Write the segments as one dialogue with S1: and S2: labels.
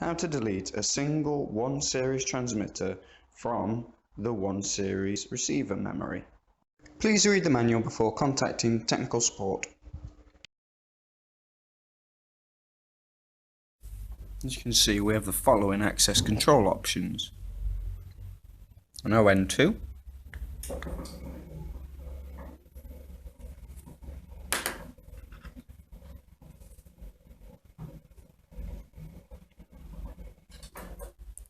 S1: How to delete a single 1 series transmitter from the 1 series receiver memory. Please read the manual before contacting technical support. As you can see, we have the following access control options: an ON2,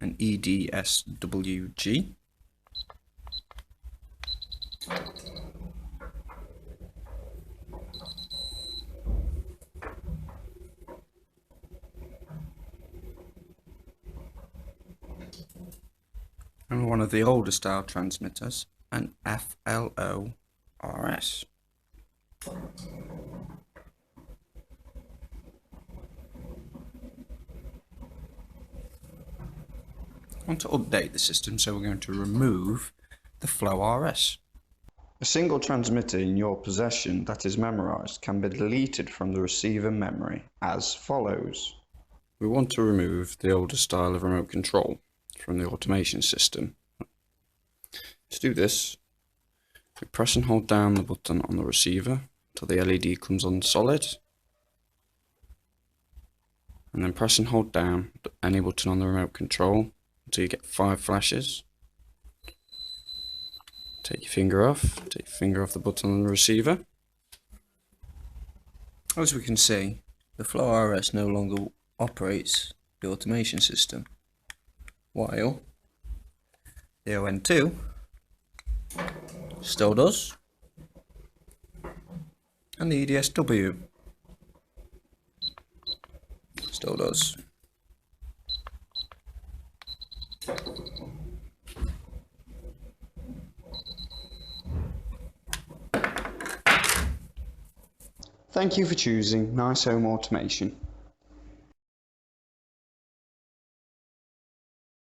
S1: an EDSWG, and one of the older style transmitters, an FLO-RS. I want to update the system, so we're going to remove the FLO-RS. A single transmitter in your possession that is memorized can be deleted from the receiver memory as follows. We want to remove the older style of remote control from the automation system. To do this, we press and hold down the button on the receiver until the LED comes on solid, and then press and hold down any button on the remote control until you get 5 flashes. Take your finger off the button on the receiver. As we can see, the FLO-RS no longer operates the automation system, while the ON2 still does, and the EDSW still does. Thank you for choosing Nice Home Automation.